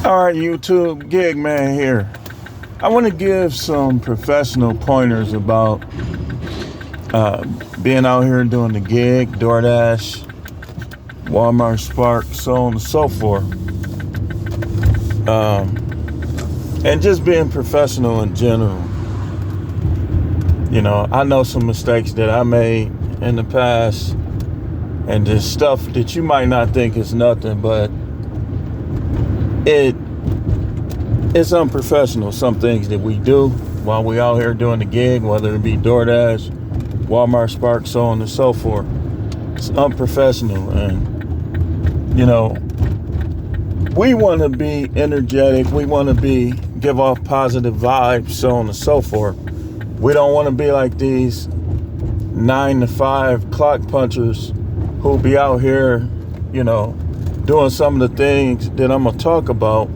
All right, YouTube, Gig Man here. I want to give some professional pointers about being out here doing the gig, DoorDash, Walmart, Spark, so on and so forth. And just being professional in general. You know, I know some mistakes that I made in the past and just stuff that you might not think is nothing, but it's unprofessional. Some things that we do while we out here doing the gig, whether it be DoorDash, Walmart, Spark, so on and so forth. It's unprofessional, and you know, we want to be energetic. We want to give off positive vibes, so on and so forth. We don't want to be like these 9 to 5 clock punchers who be out here, you know, doing some of the things that I'm gonna talk about.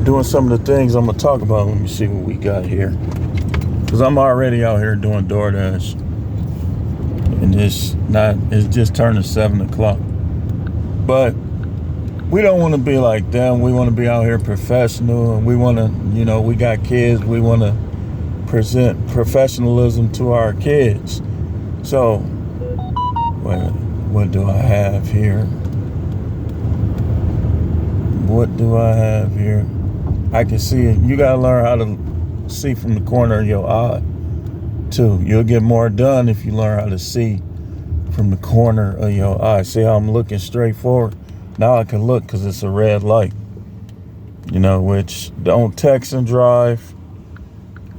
Doing some of the things I'm gonna talk about. Let me see what we got here, because I'm already out here doing DoorDash, and it's just turning 7 o'clock. But we don't want to be like them. We want to be out here professional, and we want to, you know, we got kids. We want to present professionalism to our kids. So, what do I have here? What do I have here? I can see it. You gotta learn how to see from the corner of your eye too. You'll get more done if you learn how to see from the corner of your eye. See how I'm looking straight forward? Now I can look because it's a red light. You know, which don't text and drive.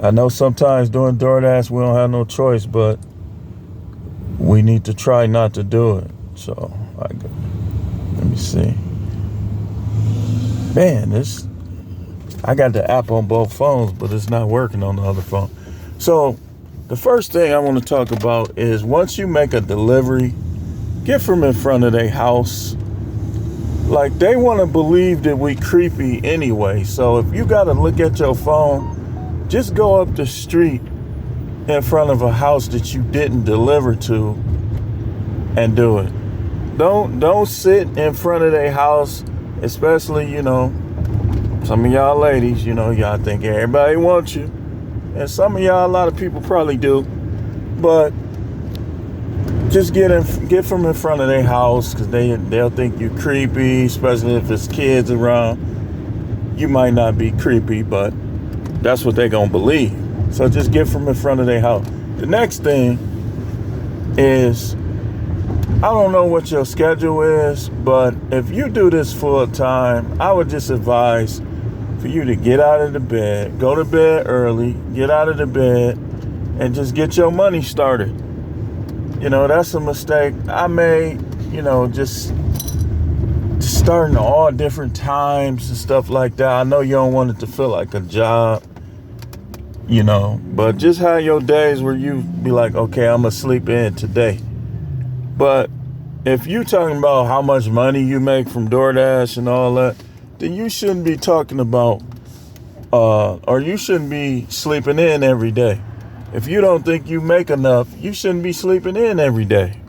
I know sometimes doing DoorDash we don't have no choice, but we need to try not to do it. So let me see. Man, I got the app on both phones, but it's not working on the other phone. So the first thing I want to talk about is once you make a delivery, get from in front of their house. Like, they want to believe that we creepy anyway. So if you got to look at your phone, just go up the street in front of a house that you didn't deliver to and do it. Don't sit in front of their house, especially, you know, some of y'all ladies, you know, y'all think everybody wants you. And some of y'all, a lot of people probably do. But just get from in front of their house, because they'll think you creepy, especially if it's kids around. You might not be creepy, but that's what they're going to believe. So just get from in front of their house. The next thing is, I don't know what your schedule is, but if you do this full time, I would just advise for you to get out of the bed, go to bed early, get out of the bed, and just get your money started. You know, that's a mistake I made, you know, just starting all different times and stuff like that. I know you don't want it to feel like a job, you know, but just have your days where you be like, okay, I'm gonna sleep in today. But if you talking about how much money you make from DoorDash and all that, then you shouldn't be talking about, or you shouldn't be sleeping in every day. If you don't think you make enough, you shouldn't be sleeping in every day.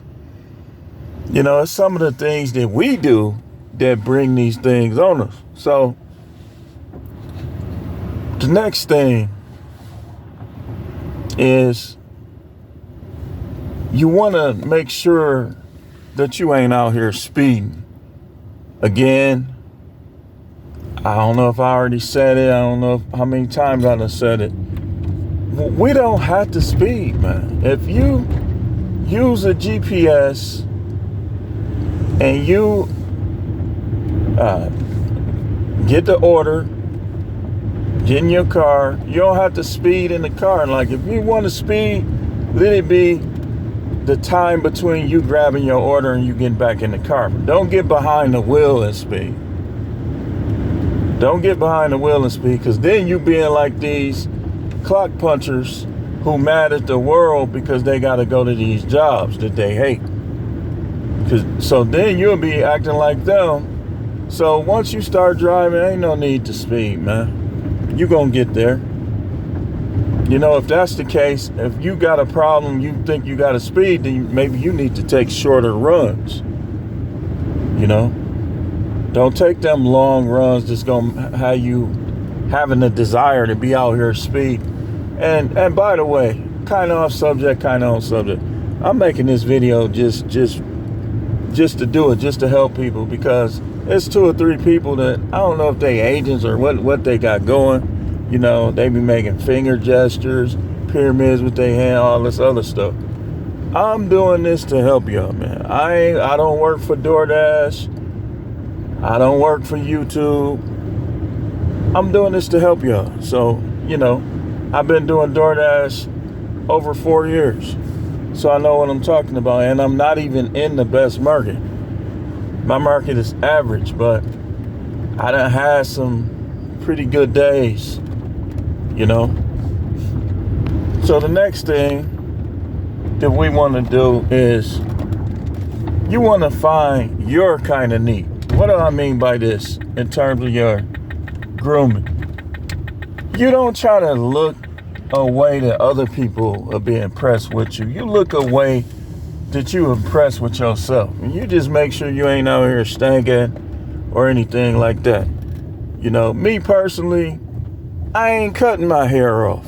You know, it's some of the things that we do that bring these things on us. So the next thing is, you want to make sure that you ain't out here speeding. Again, I don't know if I already said it. I don't know how many times I done said it. We don't have to speed, man. If you use a GPS and you get the order, get in your car, you don't have to speed in the car. And like, if you want to speed, let it be the time between you grabbing your order and you getting back in the car. But don't get behind the wheel and speed. Don't get behind the wheel and speed, because then you being like these clock punchers who mad at the world because they got to go to these jobs that they hate. So then you'll be acting like them. So once you start driving, ain't no need to speed, man. You gonna get there. You know, if that's the case, if you got a problem, you think you got to speed, then maybe you need to take shorter runs. You know, don't take them long runs that's gonna have you having a desire to be out here speed. And by the way, kind of off subject, kind of on subject. I'm making this video just to do it, just to help people, because it's 2 or 3 people that I don't know if they agents or what they got going. You know, they be making finger gestures, pyramids with their hand, all this other stuff. I'm doing this to help y'all, man. I don't work for DoorDash. I don't work for YouTube. I'm doing this to help y'all. So, you know, I've been doing DoorDash over 4 years. So I know what I'm talking about. And I'm not even in the best market. My market is average, but I done had some pretty good days, you know. So the next thing that we want to do is you want to find your kind of neat. What do I mean by this in terms of your grooming? You don't try to look a way that other people will be impressed with you. You look a way that you impressed with yourself. And you just make sure you ain't out here stinking or anything like that. You know, me personally, I ain't cutting my hair off,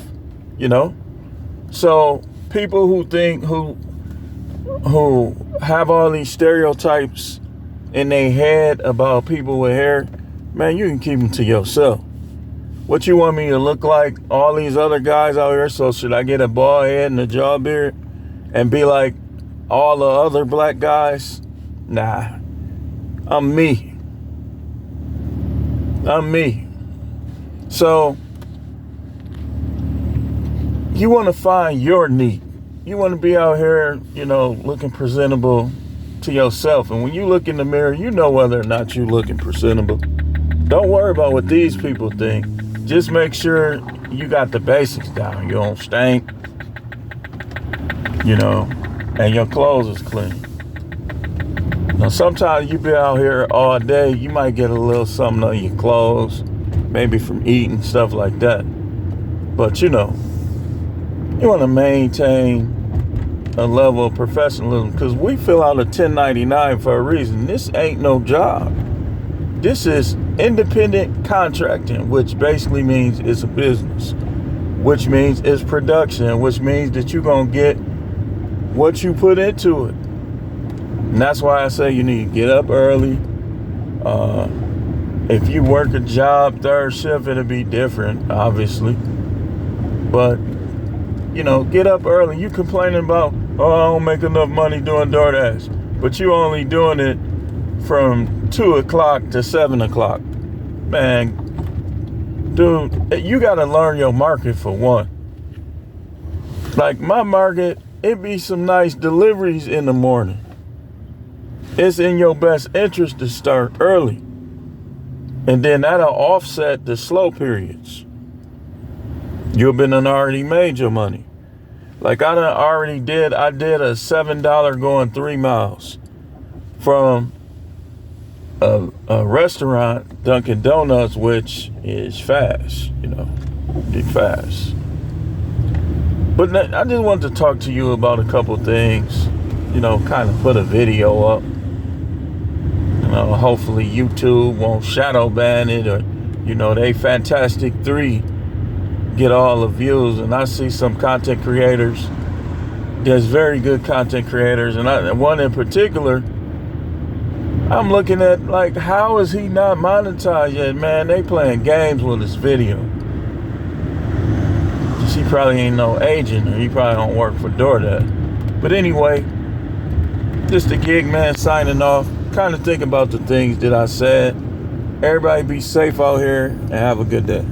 you know? So people who think, who have all these stereotypes in their head about people with hair, man, you can keep them to yourself. What you want me to look like all these other guys out here? So should I get a bald head and a jaw beard and be like all the other black guys? Nah, I'm me. I'm me. So you want to find your neat. You want to be out here, you know, looking presentable to yourself. And when you look in the mirror, you know whether or not you're looking presentable. Don't worry about what these people think. Just make sure you got the basics down. You don't stink, you know, and your clothes is clean. Now, sometimes you be out here all day, you might get a little something on your clothes, maybe from eating, stuff like that. But, you know, you want to maintain a level of professionalism, because we fill out a 1099 for a reason. This ain't no job. This is independent contracting, which basically means it's a business, which means it's production, which means that you're going to get what you put into it. And that's why I say you need to get up early. If you work a job, 3rd shift, it'll be different, obviously. But, you know, get up early. You complaining about, oh, I don't make enough money doing DoorDash. But you only doing it from 2 o'clock to 7 o'clock. Man, dude, you got to learn your market for one. Like my market, it be some nice deliveries in the morning. It's in your best interest to start early. And then that'll offset the slow periods. You've been already made your money. Like I did a $7 going 3 miles from a restaurant, Dunkin' Donuts, which is fast, you know, be fast. But I just wanted to talk to you about a couple things, you know, kind of put a video up. You know, hopefully YouTube won't shadow ban it, or, you know, they Fantastic 3 get all the views. And I see some content creators, there's very good content creators, and one in particular, I'm looking at like, how is he not monetized yet? Man, they playing games with this video. He probably ain't no agent, or he probably don't work for DoorDash. But anyway, just a gig man signing off. Kind of think about the things that I said. Everybody be safe out here and have a good day.